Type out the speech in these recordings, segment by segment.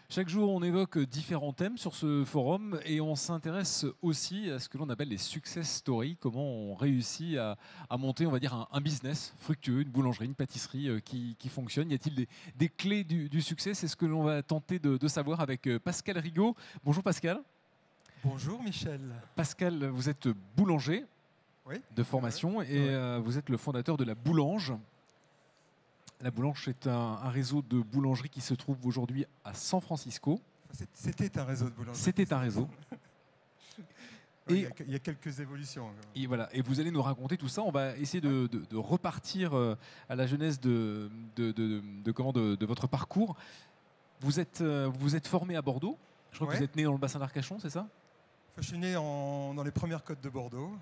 Chaque jour, on évoque différents thèmes sur ce forum et on s'intéresse aussi à ce que l'on appelle les success stories, comment on réussit à monter, on va dire, un business fructueux, une boulangerie, une pâtisserie qui fonctionne. Y a-t-il des clés du succès? C'est ce que l'on va tenter de savoir avec Pascal Rigaud. Bonjour Pascal. Bonjour Michel. Pascal, vous êtes boulanger Oui. de formation et vous êtes le fondateur de La Boulange. La Boulange est un réseau de boulangeries qui se trouve aujourd'hui à San Francisco. C'était un réseau de boulangerie. C'était un réseau. Oui, il y a quelques évolutions. Et voilà. Et vous allez nous raconter tout ça. On va essayer de repartir à la genèse de votre parcours. Vous êtes formé à Bordeaux. Je crois que vous êtes né dans le bassin d'Arcachon, c'est ça? Je suis né dans les premières côtes de Bordeaux.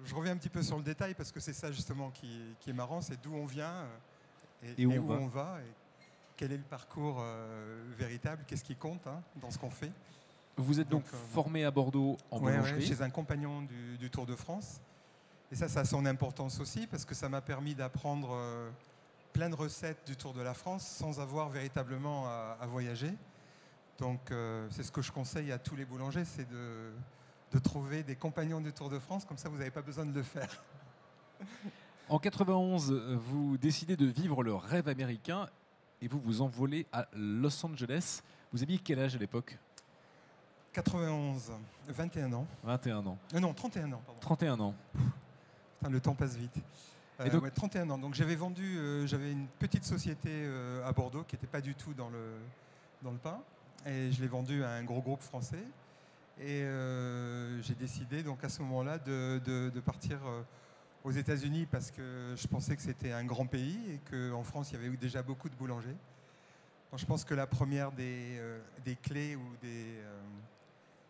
Je reviens un petit peu sur le détail parce que c'est ça justement qui est marrant, c'est d'où on vient et où on va et quel est le parcours véritable, qu'est-ce qui compte dans ce qu'on fait. Vous êtes donc formé à Bordeaux en boulangerie. Chez un compagnon du Tour de France. Et ça a son importance aussi parce que ça m'a permis d'apprendre plein de recettes du Tour de la France sans avoir véritablement à voyager. Donc c'est ce que je conseille à tous les boulangers, c'est de trouver des compagnons du Tour de France, comme ça vous n'avez pas besoin de le faire. En 91, vous décidez de vivre le rêve américain et vous vous envolez à Los Angeles. Vous aviez quel âge à l'époque? 91, 21 ans. 21 ans. Non, 31 ans, pardon. 31 ans. Putain, le temps passe vite. Et donc, 31 ans. Donc j'avais une petite société à Bordeaux qui n'était pas du tout dans le pain. Et je l'ai vendue à un gros groupe français. Et j'ai décidé donc à ce moment-là de partir aux États-Unis parce que je pensais que c'était un grand pays et qu'en France, il y avait déjà beaucoup de boulangers. Donc, je pense que la première des clés ou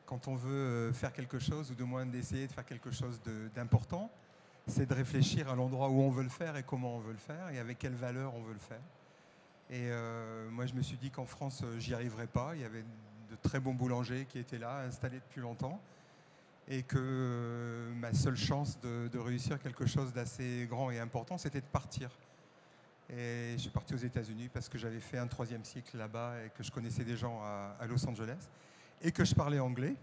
quand on veut faire quelque chose, ou de moins d'essayer de faire quelque chose d'important, c'est de réfléchir à l'endroit où on veut le faire et comment on veut le faire et avec quelle valeur on veut le faire. Et moi, je me suis dit qu'en France, j'y arriverais pas. Il y avait de très bons boulangers qui étaient là, installés depuis longtemps. Et que ma seule chance de réussir quelque chose d'assez grand et important, c'était de partir. Et je suis parti aux États-Unis parce que j'avais fait un 3e cycle là-bas et que je connaissais des gens à Los Angeles et que je parlais anglais.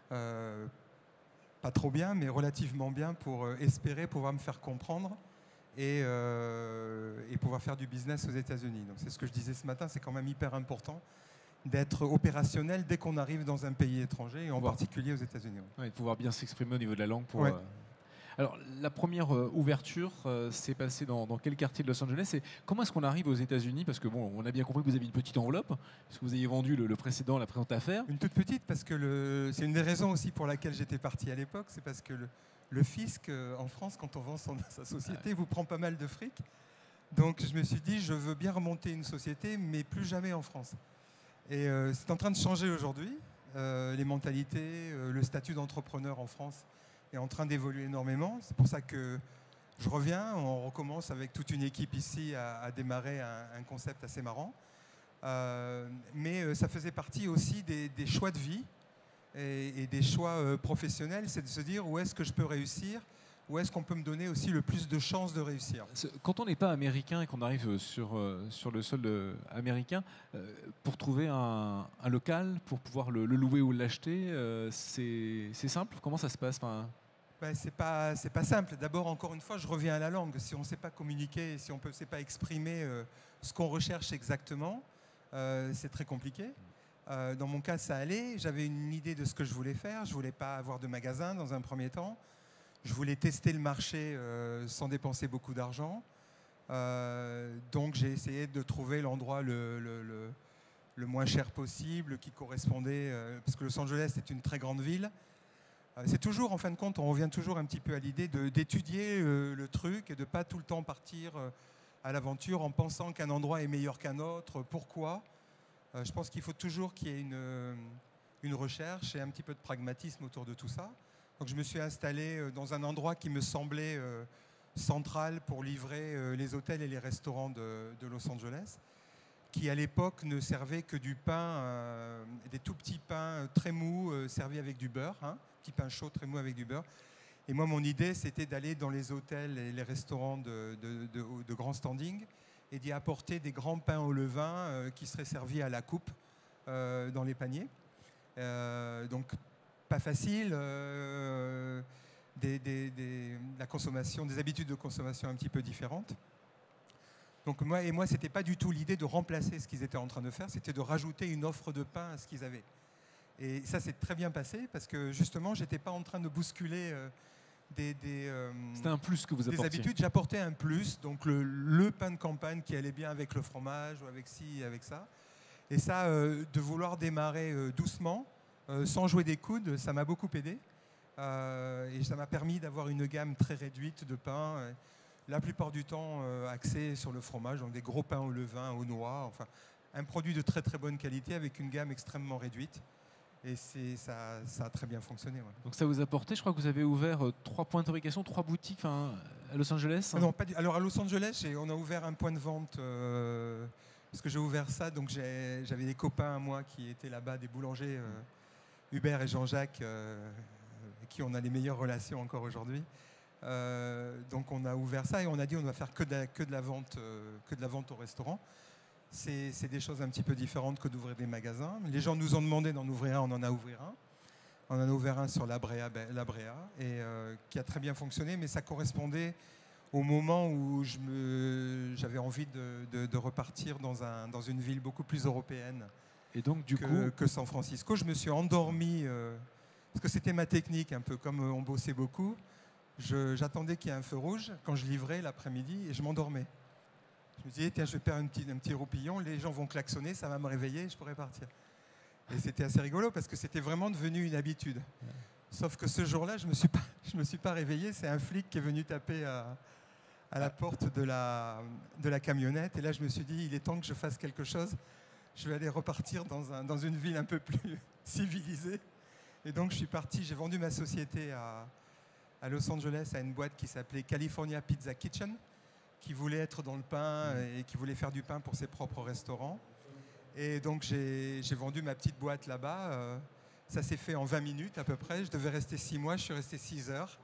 Pas trop bien, mais relativement bien pour espérer pouvoir me faire comprendre et pouvoir faire du business aux États-Unis. Donc c'est ce que je disais ce matin, c'est quand même hyper important d'être opérationnel dès qu'on arrive dans un pays étranger, et en particulier aux États-Unis. Ouais, de pouvoir bien s'exprimer au niveau de la langue. Alors, la première ouverture s'est passée dans quel quartier de Los Angeles et comment est-ce qu'on arrive aux États-Unis? Parce que bon, on a bien compris que vous aviez une petite enveloppe, parce que vous aviez vendu la précédente affaire. Une toute petite, parce que c'est une des raisons aussi pour laquelle j'étais parti à l'époque, c'est parce que le fisc en France, quand on vend sa société, vous prend pas mal de fric. Donc je me suis dit, je veux bien remonter une société, mais plus jamais en France. Et c'est en train de changer aujourd'hui. Les mentalités, le statut d'entrepreneur en France est en train d'évoluer énormément. C'est pour ça que je reviens. On recommence avec toute une équipe ici à démarrer un concept assez marrant. Mais ça faisait partie aussi des choix de vie et des choix professionnels. C'est de se dire où est-ce que je peux réussir, où est-ce qu'on peut me donner aussi le plus de chances de réussir. Quand on n'est pas américain et qu'on arrive sur le sol américain, pour trouver un local, pour pouvoir le louer ou l'acheter, c'est simple? Comment ça se passe? C'est pas simple. D'abord, encore une fois, je reviens à la langue. Si on ne sait pas communiquer, si on ne sait pas exprimer ce qu'on recherche exactement, c'est très compliqué. Dans mon cas, ça allait. J'avais une idée de ce que je voulais faire. Je ne voulais pas avoir de magasin dans un premier temps. Je voulais tester le marché sans dépenser beaucoup d'argent. Donc j'ai essayé de trouver l'endroit le moins cher possible, qui correspondait, parce que Los Angeles est une très grande ville. C'est toujours, en fin de compte, on revient toujours un petit peu à l'idée d'étudier le truc et de ne pas tout le temps partir à l'aventure en pensant qu'un endroit est meilleur qu'un autre. Pourquoi? Je pense qu'il faut toujours qu'il y ait une recherche et un petit peu de pragmatisme autour de tout ça. Donc je me suis installé dans un endroit qui me semblait central pour livrer les hôtels et les restaurants de Los Angeles, qui à l'époque ne servaient que du pain, des tout petits pains très mous servis avec du beurre, petit pain chaud très mou avec du beurre. Et moi, mon idée, c'était d'aller dans les hôtels et les restaurants de grand standing et d'y apporter des grands pains au levain qui seraient servis à la coupe dans les paniers. Donc pas facile, la consommation, des habitudes de consommation un petit peu différentes. Donc moi, c'était pas du tout l'idée de remplacer ce qu'ils étaient en train de faire, c'était de rajouter une offre de pain à ce qu'ils avaient. Et ça s'est très bien passé parce que justement, j'étais pas en train de bousculer C'était un plus que vous des apportiez. habitudes. J'apportais un plus, donc le pain de campagne qui allait bien avec le fromage ou avec ci, avec ça. Et ça, de vouloir démarrer doucement, sans jouer des coudes, ça m'a beaucoup aidé. Et ça m'a permis d'avoir une gamme très réduite de pains, la plupart du temps axée sur le fromage, donc des gros pains au levain, aux noix, enfin un produit de très très bonne qualité avec une gamme extrêmement réduite. Et ça a très bien fonctionné. Ouais. Donc ça vous a porté, je crois que vous avez ouvert 3 points de fabrication, 3 boutiques à Los Angeles. Non, pas alors à Los Angeles, on a ouvert un point de vente, parce que j'ai ouvert ça, donc j'avais des copains à moi qui étaient là-bas, des boulangers, Hubert et Jean-Jacques, avec qui on a les meilleures relations encore aujourd'hui. Donc on a ouvert ça et on a dit on ne va faire que de la vente au restaurant. C'est des choses un petit peu différentes que d'ouvrir des magasins. Les gens nous ont demandé d'en ouvrir un, on en a ouvert un. On en a ouvert un sur la Brea et qui a très bien fonctionné, mais ça correspondait au moment où j'avais envie de repartir dans une ville beaucoup plus européenne et donc, que San Francisco. Je me suis endormi, parce que c'était ma technique, un peu comme on bossait beaucoup. J'attendais qu'il y ait un feu rouge quand je livrais l'après-midi et je m'endormais. Je me disais, tiens, je vais faire un petit roupillon, les gens vont klaxonner, ça va me réveiller et je pourrai partir. Et c'était assez rigolo parce que c'était vraiment devenu une habitude. Sauf que ce jour-là, je me suis pas réveillé. C'est un flic qui est venu taper à la porte de la camionnette. Et là, je me suis dit, il est temps que je fasse quelque chose. Je vais aller repartir dans une ville un peu plus civilisée. Et donc, je suis parti. J'ai vendu ma société à Los Angeles à une boîte qui s'appelait California Pizza Kitchen, qui voulait être dans le pain et qui voulait faire du pain pour ses propres restaurants. Et donc j'ai vendu ma petite boîte là-bas. Ça s'est fait en 20 minutes à peu près. Je devais rester 6 mois, je suis resté 6 heures.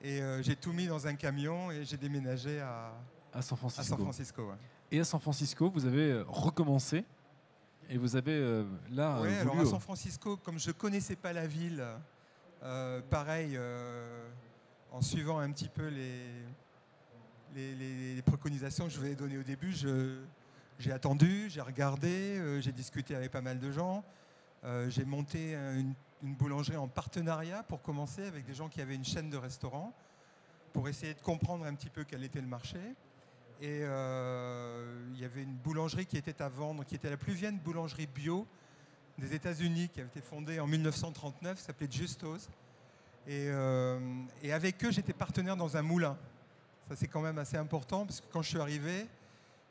Et j'ai tout mis dans un camion et j'ai déménagé à San Francisco. Ouais. Et à San Francisco, vous avez recommencé. Et vous avez là oui, voulu... alors à San Francisco, comme je ne connaissais pas la ville, pareil, en suivant un petit peu les préconisations que je vous ai données au début, j'ai attendu, j'ai regardé, j'ai discuté avec pas mal de gens. J'ai monté une boulangerie en partenariat pour commencer avec des gens qui avaient une chaîne de restaurants pour essayer de comprendre un petit peu quel était le marché. Et il y avait une boulangerie qui était à vendre, qui était la plus vieille boulangerie bio des États-Unis, qui avait été fondée en 1939, qui s'appelait Justos. Et avec eux, j'étais partenaire dans un moulin. Ça, c'est quand même assez important, parce que quand je suis arrivé,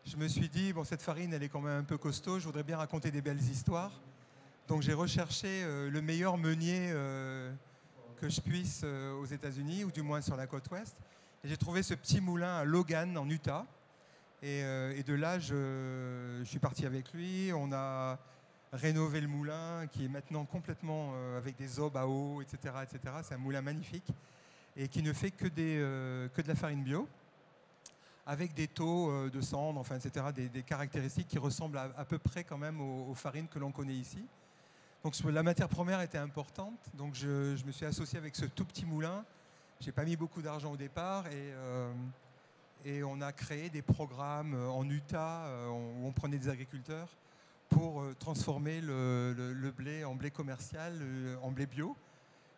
je me suis dit, bon, cette farine, elle est quand même un peu costaud, je voudrais bien raconter des belles histoires. Donc j'ai recherché le meilleur meunier que je puisse aux États-Unis, ou du moins sur la côte ouest. Et j'ai trouvé ce petit moulin à Logan, en Utah. Et de là, je suis parti avec lui. On a rénové le moulin, qui est maintenant complètement avec des aubes à eau, etc., etc. C'est un moulin magnifique et qui ne fait que de la farine bio, avec des taux de cendres, enfin, etc., des caractéristiques qui ressemblent à peu près quand même aux farines que l'on connaît ici. Donc la matière première était importante, donc je me suis associé avec ce tout petit moulin. J'ai pas mis beaucoup d'argent au départ et on a créé des programmes en Utah où on prenait des agriculteurs pour transformer le blé en blé commercial, en blé bio,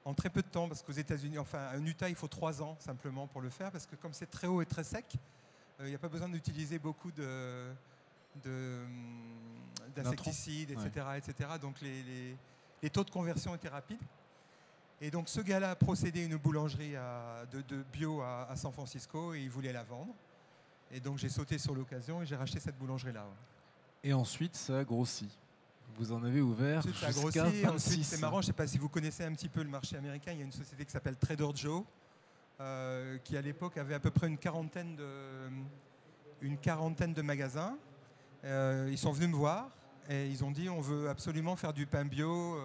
en très peu de temps, parce qu'aux États-Unis, enfin en Utah, il faut 3 ans simplement pour le faire, parce que comme c'est très haut et très sec, il n'y a pas besoin d'utiliser beaucoup d'insecticides, etc., ouais. etc. Donc les taux de conversion étaient rapides. Et donc ce gars-là a procédé une boulangerie de bio à San Francisco et il voulait la vendre. Et donc j'ai sauté sur l'occasion et j'ai racheté cette boulangerie-là. Ouais. Et ensuite, ça a grossi. Vous en avez ouvert jusqu'à 26. Ensuite, c'est marrant, je ne sais pas si vous connaissez un petit peu le marché américain. Il y a une société qui s'appelle Trader Joe, qui à l'époque avait à peu près une quarantaine de magasins. Ils sont venus me voir et ils ont dit on veut absolument faire du pain bio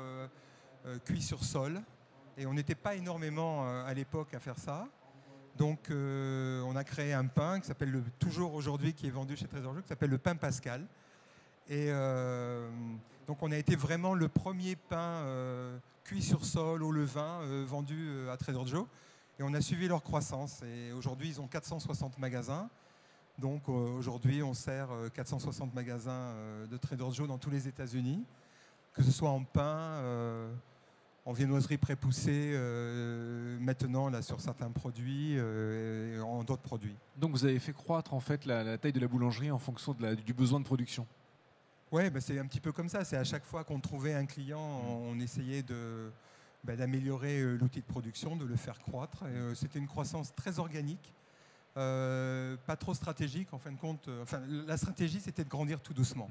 cuit sur sol. Et on n'était pas énormément à l'époque à faire ça. Donc, on a créé un pain qui s'appelle toujours aujourd'hui, qui est vendu chez Trésor Joe, qui s'appelle le pain Pascal. Et donc, on a été vraiment le premier pain cuit sur sol au levain vendu à Trésor Joe. Et on a suivi leur croissance. Et aujourd'hui, ils ont 460 magasins. Donc, aujourd'hui, on sert 460 magasins de Trésor Joe dans tous les États-Unis, que ce soit en pain, en viennoiserie prépoussée, maintenant là, sur certains produits, et en d'autres produits. Donc vous avez fait croître en fait la taille de la boulangerie en fonction du besoin de production. Oui, bah c'est un petit peu comme ça. C'est à chaque fois qu'on trouvait un client, on essayait d'améliorer l'outil de production, de le faire croître. C'était une croissance très organique, pas trop stratégique en fin de compte. La stratégie, c'était de grandir tout doucement.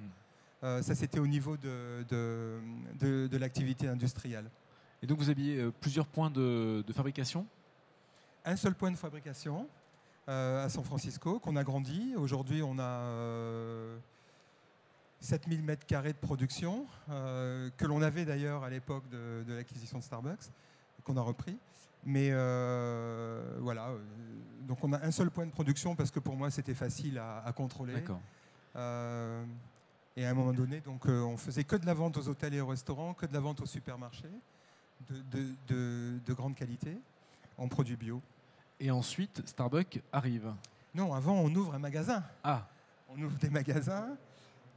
Ça, c'était au niveau de l'activité industrielle. Et donc vous aviez plusieurs points de fabrication? Un seul point de fabrication à San Francisco qu'on a grandi. Aujourd'hui, on a 7000 mètres carrés de production que l'on avait d'ailleurs à l'époque de l'acquisition de Starbucks, qu'on a repris. Mais voilà, donc on a un seul point de production parce que pour moi c'était facile à contrôler. D'accord. Et à un moment donné, donc, on faisait que de la vente aux hôtels et aux restaurants, que de la vente aux supermarchés, de grande qualité, en produits bio. Et ensuite, Starbucks arrive. Non, avant, on ouvre un magasin. Ah. On ouvre des magasins.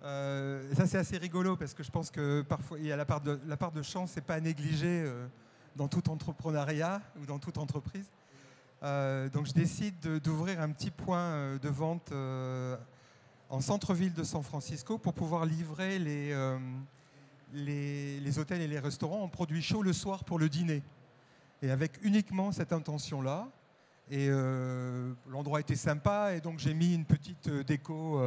Ça, c'est assez rigolo parce que je pense que parfois, il y a la part de chance, c'est pas à négliger dans tout entrepreneuriat ou dans toute entreprise. Donc, je décide d'ouvrir un petit point de vente en centre-ville de San Francisco pour pouvoir livrer les hôtels et les restaurants en produits chauds le soir pour le dîner. Et avec uniquement cette intention-là. Et l'endroit était sympa et donc j'ai mis une petite déco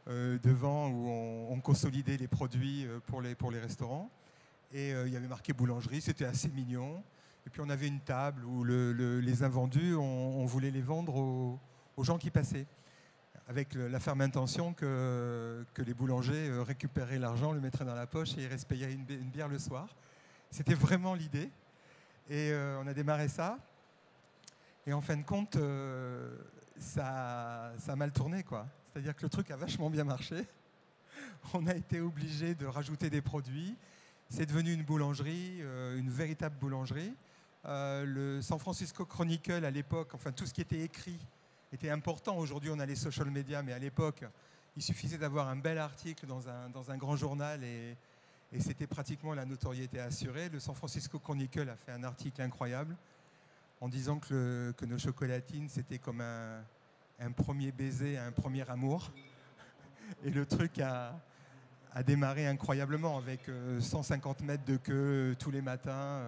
devant où on consolidait les produits pour les restaurants. Et il y avait marqué boulangerie, c'était assez mignon. Et puis on avait une table où les invendus, on voulait les vendre aux gens qui passaient, avec la ferme intention que les boulangers récupéraient l'argent, le mettraient dans la poche et ils se payaient une bière le soir. C'était vraiment l'idée. Et on a démarré ça. Et en fin de compte, ça a mal tourné, quoi. C'est-à-dire que le truc a vachement bien marché. On a été obligé de rajouter des produits. C'est devenu une boulangerie, une véritable boulangerie. Le San Francisco Chronicle, à l'époque, enfin tout ce qui était écrit, était important. Aujourd'hui, on a les social media, mais à l'époque, il suffisait d'avoir un bel article dans un grand journal et c'était pratiquement la notoriété assurée. Le San Francisco Chronicle a fait un article incroyable en disant que nos chocolatines, c'était comme un premier baiser, un premier amour. Et le truc a démarré incroyablement avec 150 mètres de queue tous les matins.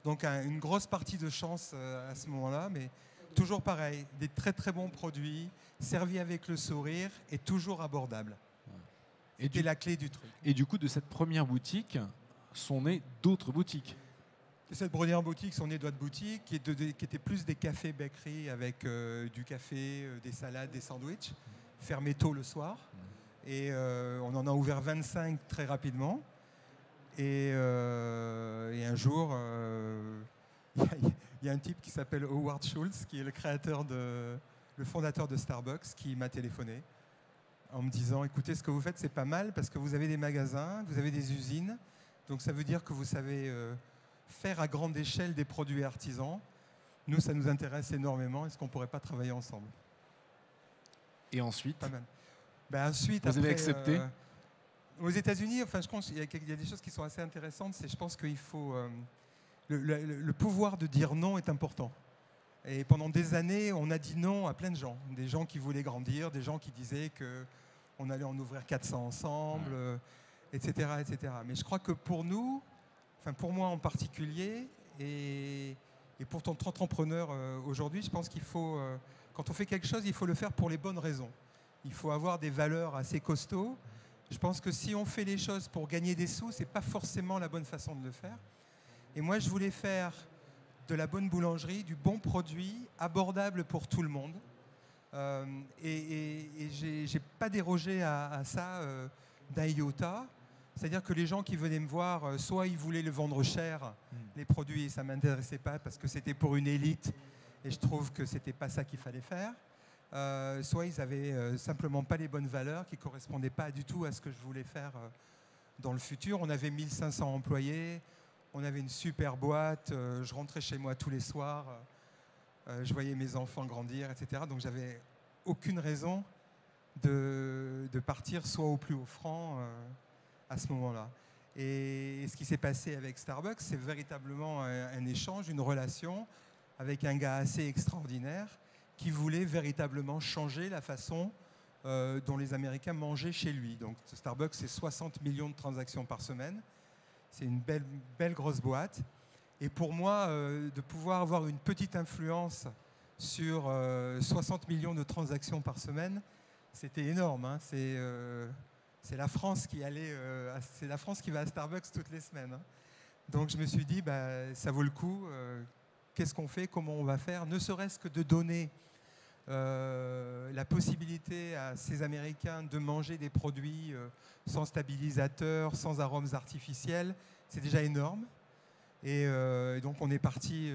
Donc une grosse partie de chance à ce moment-là, mais toujours pareil, des très très bons produits, servis avec le sourire et toujours abordables. C'était la clé du truc. Et du coup, de cette première boutique, sont nées d'autres boutiques. De cette première boutique sont nées d'autres boutiques qui étaient plus des cafés-béqueries avec du café, des salades, des sandwichs, fermés tôt le soir. Et on en a ouvert 25 très rapidement. Et un jour, il y a un type qui s'appelle Howard Schultz, qui est le fondateur de Starbucks, qui m'a téléphoné en me disant « Écoutez, ce que vous faites, c'est pas mal parce que vous avez des magasins, vous avez des usines, donc ça veut dire que vous savez faire à grande échelle des produits artisans. Nous, ça nous intéresse énormément. Est-ce qu'on ne pourrait pas travailler ensemble ?» Et ensuite, pas mal. Ben ensuite, vous avez accepté aux États-Unis, enfin, je pense qu'il y a des choses qui sont assez intéressantes. Je pense qu'il faut le pouvoir de dire non est important. Et pendant des années, on a dit non à plein de gens. Des gens qui voulaient grandir, des gens qui disaient qu'on allait en ouvrir 400 ensemble, etc., etc. Mais je crois que pour nous, enfin pour moi en particulier, et pour ton entrepreneur aujourd'hui, je pense qu'il faut, quand on fait quelque chose, il faut le faire pour les bonnes raisons. Il faut avoir des valeurs assez costauds. Je pense que si on fait les choses pour gagner des sous, ce n'est pas forcément la bonne façon de le faire. Et moi, je voulais faire de la bonne boulangerie, du bon produit, abordable pour tout le monde. Et je n'ai pas dérogé à ça d'un iota. C'est-à-dire que les gens qui venaient me voir, soit ils voulaient le vendre cher, les produits, ça ne m'intéressait pas parce que c'était pour une élite et je trouve que c'était pas ça qu'il fallait faire. Soit ils avaient simplement pas les bonnes valeurs qui correspondaient pas du tout à ce que je voulais faire dans le futur. On avait 1500 employés, on avait une super boîte, je rentrais chez moi tous les soirs, je voyais mes enfants grandir, etc. Donc j'avais aucune raison de partir soit au plus haut franc à ce moment-là. Et ce qui s'est passé avec Starbucks, c'est véritablement un échange, une relation avec un gars assez extraordinaire qui voulait véritablement changer la façon dont les Américains mangeaient chez lui. Donc Starbucks, c'est 60 millions de transactions par semaine. C'est une belle grosse boîte. Et pour moi, de pouvoir avoir une petite influence sur 60 millions de transactions par semaine, c'était énorme. Hein. C'est la France qui va à Starbucks toutes les semaines. Hein. Donc je me suis dit, ça vaut le coup. Qu'est-ce qu'on fait? Comment on va faire? Ne serait-ce que de donner la possibilité à ces Américains de manger des produits sans stabilisateur, sans arômes artificiels, c'est déjà énorme. Et donc on est parti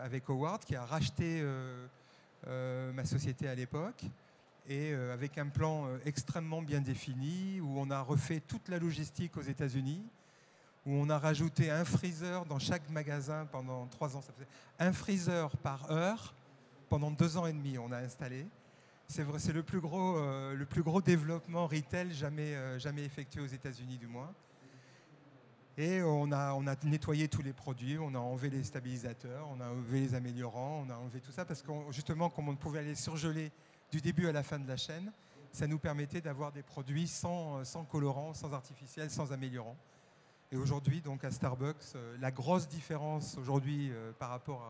avec Howard qui a racheté ma société à l'époque et avec un plan extrêmement bien défini où on a refait toute la logistique aux États-Unis, où on a rajouté un freezer dans chaque magasin pendant 3 ans. Ça faisait un freezer par heure pendant 2 ans et demi. On a installé. C'est vrai, c'est le plus gros développement retail jamais effectué aux États-Unis du moins. Et on a nettoyé tous les produits, on a enlevé les stabilisateurs, on a enlevé les améliorants, on a enlevé tout ça parce que justement, comme on pouvait aller surgeler du début à la fin de la chaîne, ça nous permettait d'avoir des produits sans colorants, sans artificiels, sans améliorants. Et aujourd'hui, donc à Starbucks, la grosse différence aujourd'hui par rapport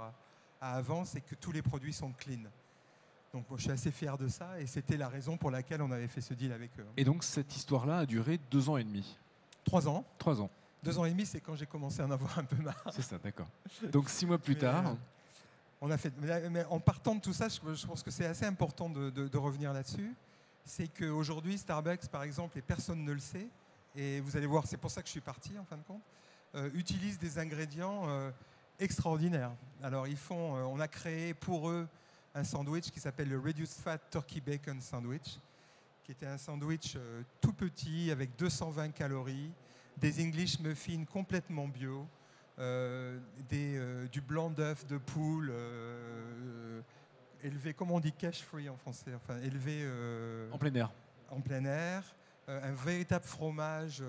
à avant, c'est que tous les produits sont clean. Donc moi, je suis assez fier de ça et c'était la raison pour laquelle on avait fait ce deal avec eux. Et donc cette histoire-là a duré 2 ans et demi. 3 ans. 3 ans. 2 ans et demi, c'est quand j'ai commencé à en avoir un peu marre. C'est ça, d'accord. Donc 6 mois plus tard... on a fait, mais en partant de tout ça, je pense que c'est assez important de revenir là-dessus. C'est qu'aujourd'hui, Starbucks, par exemple, et personne ne le sait, et vous allez voir, c'est pour ça que je suis parti, en fin de compte, utilise des ingrédients extraordinaires. Alors, on a créé pour eux un sandwich qui s'appelle le Reduced Fat Turkey Bacon Sandwich, qui était un sandwich tout petit, avec 220 calories, des English muffins complètement bio, du blanc d'œuf de poule élevé, comment on dit cash free en français, enfin élevé en plein air. En plein air, un véritable fromage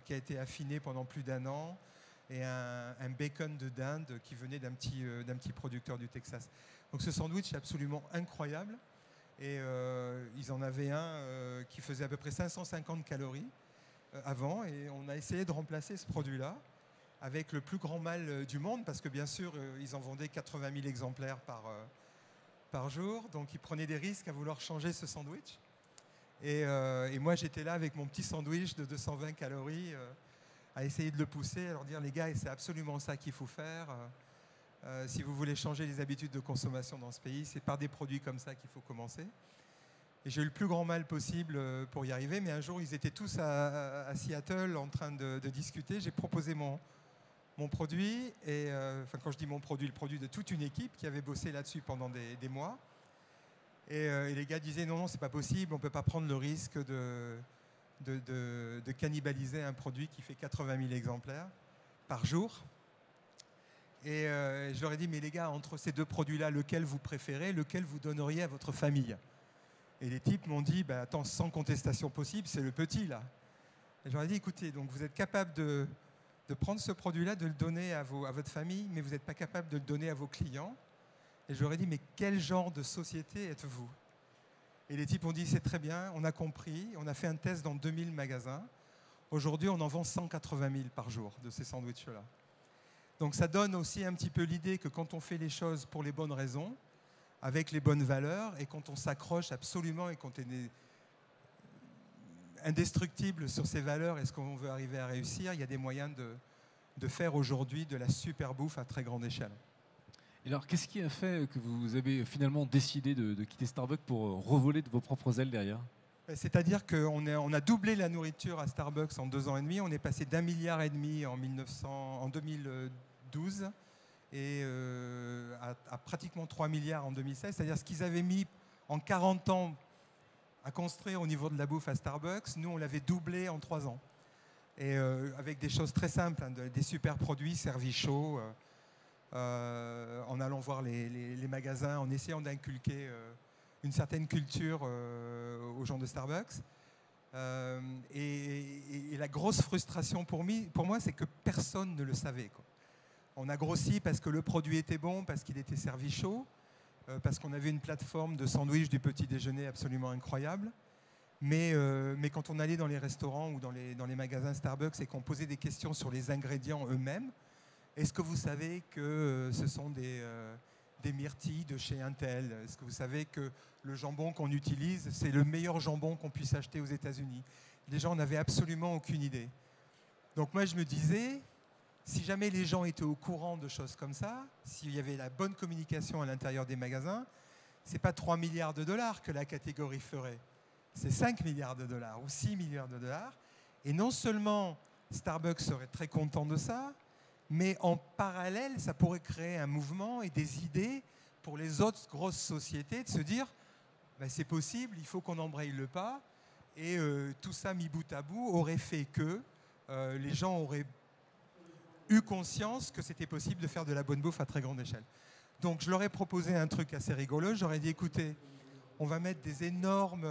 qui a été affiné pendant plus d'1 an et un bacon de dinde qui venait d'un petit producteur du Texas. Donc ce sandwich est absolument incroyable et ils en avaient un qui faisait à peu près 550 calories avant et on a essayé de remplacer ce produit-là avec le plus grand mal du monde, parce que bien sûr, ils en vendaient 80 000 exemplaires par jour, donc ils prenaient des risques à vouloir changer ce sandwich. Et moi, j'étais là avec mon petit sandwich de 220 calories, à essayer de le pousser, à leur dire, les gars, c'est absolument ça qu'il faut faire. Si vous voulez changer les habitudes de consommation dans ce pays, c'est par des produits comme ça qu'il faut commencer. Et j'ai eu le plus grand mal possible pour y arriver, mais un jour, ils étaient tous à Seattle en train de discuter. J'ai proposé mon produit, et quand je dis mon produit, le produit de toute une équipe qui avait bossé là-dessus pendant des mois. Et les gars disaient non, c'est pas possible, on ne peut pas prendre le risque de cannibaliser un produit qui fait 80 000 exemplaires par jour. Et je leur ai dit, mais les gars, entre ces 2 produits-là, lequel vous préférez, lequel vous donneriez à votre famille? Et les types m'ont dit, attends, sans contestation possible, c'est le petit là. Et je leur ai dit, écoutez, donc vous êtes capable de prendre ce produit-là, de le donner à votre famille, mais vous n'êtes pas capable de le donner à vos clients. Et je leur ai dit, mais quel genre de société êtes-vous? Et les types ont dit, c'est très bien, on a compris, on a fait un test dans 2000 magasins. Aujourd'hui, on en vend 180 000 par jour de ces sandwichs-là. Donc ça donne aussi un petit peu l'idée que quand on fait les choses pour les bonnes raisons, avec les bonnes valeurs, et quand on s'accroche absolument et quand on est indestructible sur ces valeurs et ce qu'on veut arriver à réussir, il y a des moyens de faire aujourd'hui de la super bouffe à très grande échelle. Et alors, qu'est-ce qui a fait que vous avez finalement décidé de quitter Starbucks pour revoler de vos propres ailes derrière? C'est-à-dire qu'on a doublé la nourriture à Starbucks en 2 ans et demi. On est passé d'1,5 milliard en 2012 et à pratiquement 3 milliards en 2016. C'est-à-dire ce qu'ils avaient mis en 40 ans à construire au niveau de la bouffe à Starbucks, nous on l'avait doublé en 3 ans. Et avec des choses très simples, hein, des super produits servis chauds, en allant voir les magasins, en essayant d'inculquer une certaine culture aux gens de Starbucks. Et la grosse frustration pour moi, c'est que personne ne le savait, quoi. On a grossi parce que le produit était bon, parce qu'il était servi chaud, parce qu'on avait une plateforme de sandwich du petit déjeuner absolument incroyable. Mais quand on allait dans les restaurants ou dans les magasins Starbucks et qu'on posait des questions sur les ingrédients eux-mêmes, est-ce que vous savez que ce sont des myrtilles de chez Intel? Est-ce que vous savez que le jambon qu'on utilise, c'est le meilleur jambon qu'on puisse acheter aux États-Unis? Les gens n'avaient absolument aucune idée. Donc moi, je me disais, si jamais les gens étaient au courant de choses comme ça, s'il y avait la bonne communication à l'intérieur des magasins, ce n'est pas 3 milliards de dollars que la catégorie ferait. C'est 5 milliards de dollars ou 6 milliards de dollars. Et non seulement Starbucks serait très content de ça, mais en parallèle, ça pourrait créer un mouvement et des idées pour les autres grosses sociétés de se dire ben, c'est possible, il faut qu'on embraye le pas. Et tout ça mis bout à bout aurait fait que les gens auraient eu conscience que c'était possible de faire de la bonne bouffe à très grande échelle. Donc je leur ai proposé un truc assez rigolo. J'aurais dit écoutez, on va mettre des énormes,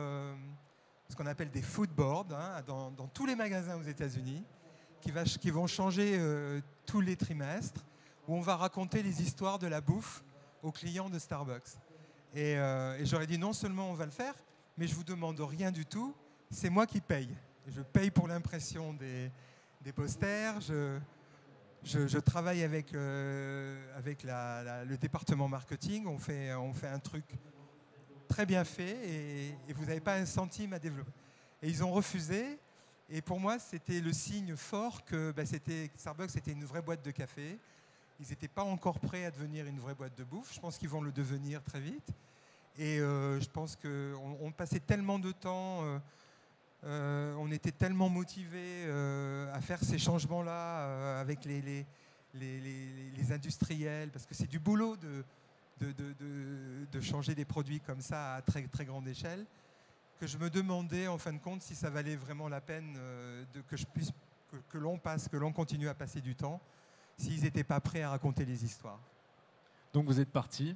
ce qu'on appelle des food boards, hein, dans tous les magasins aux États-Unis, qui vont changer tous les trimestres, où on va raconter les histoires de la bouffe aux clients de Starbucks. Et j'aurais dit non seulement on va le faire, mais je vous demande rien du tout, c'est moi qui paye. Je paye pour l'impression des posters, je travaille avec le département marketing, on fait un truc très bien fait et vous n'avez pas un centime à développer. Et ils ont refusé. Et pour moi, c'était le signe fort que Starbucks était une vraie boîte de café. Ils n'étaient pas encore prêts à devenir une vraie boîte de bouffe. Je pense qu'ils vont le devenir très vite. Et je pense qu'on passait tellement de temps, on était tellement motivés à faire ces changements-là avec les industriels, parce que c'est du boulot de changer des produits comme ça à très, très grande échelle, que je me demandais en fin de compte si ça valait vraiment la peine que l'on continue à passer du temps, s'ils n'étaient pas prêts à raconter les histoires. Donc vous êtes parti.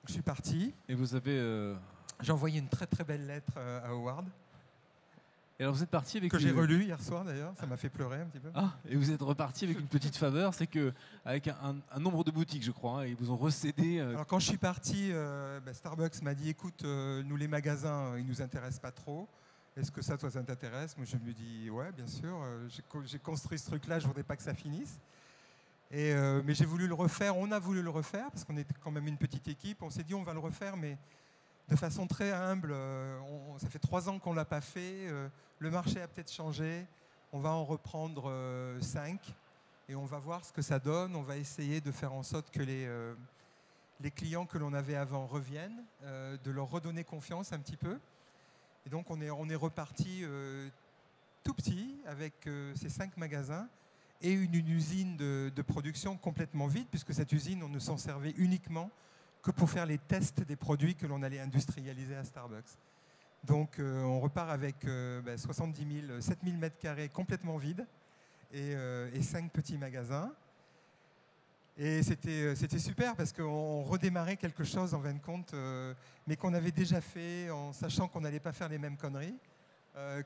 Je suis parti. Et vous avez... J'ai envoyé une très très belle lettre à Howard. Et alors vous êtes parti avec... Que j'ai relu hier soir d'ailleurs, ça m'a fait pleurer un petit peu. Ah, et vous êtes reparti avec une petite faveur, c'est qu'avec un nombre de boutiques, je crois, hein, ils vous ont recédé... Alors quand je suis parti, Starbucks m'a dit, écoute, nous les magasins, ils ne nous intéressent pas trop. Est-ce que ça, toi, ça t'intéresse? Moi, je me dis, ouais, bien sûr. J'ai construit ce truc-là, je ne voudrais pas que ça finisse. Mais j'ai voulu le refaire, on a voulu le refaire, parce qu'on était quand même une petite équipe. On s'est dit, on va le refaire, mais de façon très humble. Ça fait 3 ans qu'on ne l'a pas fait. Le marché a peut-être changé. On va en reprendre 5 et on va voir ce que ça donne. On va essayer de faire en sorte que les clients que l'on avait avant reviennent, de leur redonner confiance un petit peu. Et donc on est reparti tout petit avec ces 5 magasins et une usine de production complètement vide, puisque cette usine, on ne s'en servait uniquement que pour faire les tests des produits que l'on allait industrialiser à Starbucks. Donc on repart avec 70 000, 7 000 mètres carrés complètement vides et 5 petits magasins. Et c'était super parce qu'on redémarrait quelque chose en fin de compte, mais qu'on avait déjà fait en sachant qu'on n'allait pas faire les mêmes conneries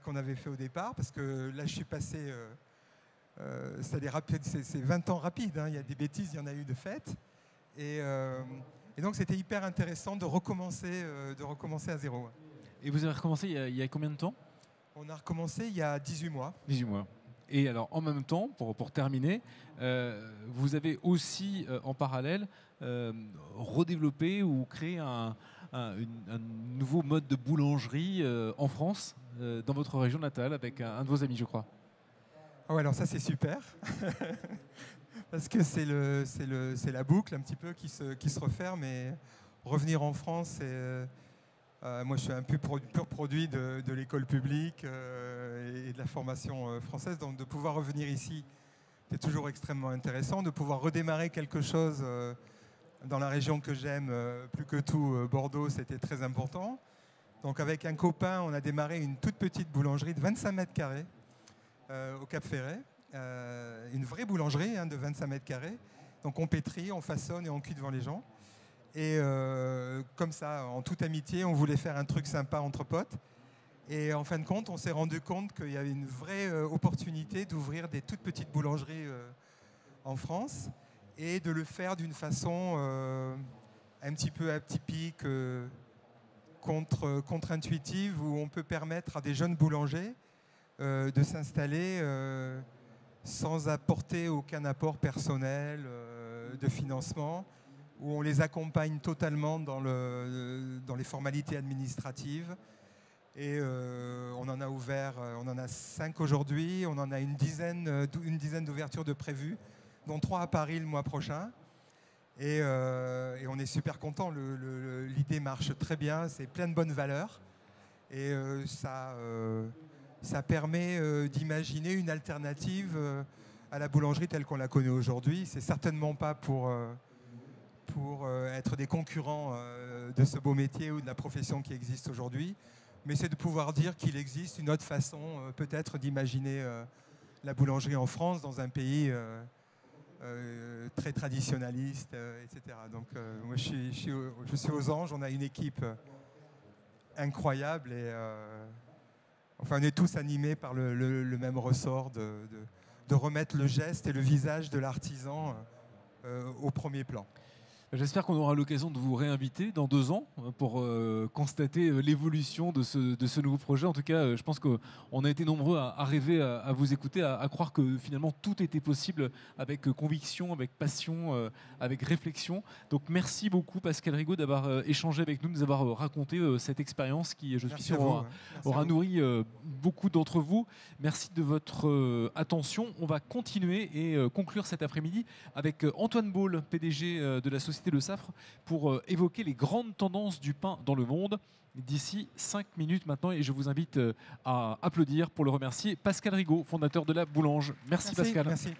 qu'on avait fait au départ, parce que là je suis passé, c'est 20 ans rapide, hein, il y a des bêtises, il y en a eu de fait. Et donc c'était hyper intéressant de recommencer à zéro. Et vous avez recommencé il y a combien de temps? On a recommencé il y a 18 mois. 18 mois. Et alors, en même temps, pour terminer, vous avez aussi, en parallèle, redéveloppé ou créé un nouveau mode de boulangerie en France, dans votre région natale, avec un de vos amis, je crois. Ah ouais, alors ça, c'est super. Parce que c'est la boucle un petit peu qui se referme. Et revenir en France, c'est... moi, je suis un pur produit de l'école publique et de la formation française. Donc, de pouvoir revenir ici C'était toujours extrêmement intéressant de pouvoir redémarrer quelque chose dans la région que j'aime plus que tout, Bordeaux, c'était très important. Donc avec un copain, on a démarré une toute petite boulangerie de 25 mètres carrés au Cap Ferret. Une vraie boulangerie de 25 mètres carrés. Donc on pétrit, on façonne et on cuit devant les gens. Et comme ça, en toute amitié, on voulait faire un truc sympa entre potes. Et en fin de compte, on s'est rendu compte qu'il y avait une vraie opportunité d'ouvrir des toutes petites boulangeries en France et de le faire d'une façon un petit peu atypique, contre-intuitive, où on peut permettre à des jeunes boulangers de s'installer sans apporter aucun apport personnel de financement, où on les accompagne totalement dans les formalités administratives. Et on en a ouvert, on en a 5 aujourd'hui, on en a une dizaine d'ouvertures de prévues, dont 3 à Paris le mois prochain. Et on est super content, l'idée marche très bien, c'est plein de bonnes valeurs. Et ça permet d'imaginer une alternative à la boulangerie telle qu'on la connaît aujourd'hui. C'est certainement pas pour être des concurrents de ce beau métier ou de la profession qui existe aujourd'hui, mais c'est de pouvoir dire qu'il existe une autre façon peut-être d'imaginer la boulangerie en France, dans un pays très traditionnaliste, etc. Donc moi je suis aux anges, on a une équipe incroyable et enfin on est tous animés par le même ressort de remettre le geste et le visage de l'artisan au premier plan. J'espère qu'on aura l'occasion de vous réinviter dans 2 ans pour constater l'évolution de ce nouveau projet. En tout cas, je pense qu'on a été nombreux à rêver, à vous écouter, à croire que finalement tout était possible avec conviction, avec passion, avec réflexion. Donc merci beaucoup Pascal Rigaud d'avoir échangé avec nous, de nous avoir raconté cette expérience qui, je suis sûr, aura nourri beaucoup d'entre vous. Merci de votre attention. On va continuer et conclure cet après-midi avec Antoine Baul, PDG de la société Le Saffre, pour évoquer les grandes tendances du pain dans le monde d'ici 5 minutes maintenant. Et je vous invite à applaudir pour le remercier Pascal Rigaud, fondateur de La Boulange. Merci Pascal. Merci.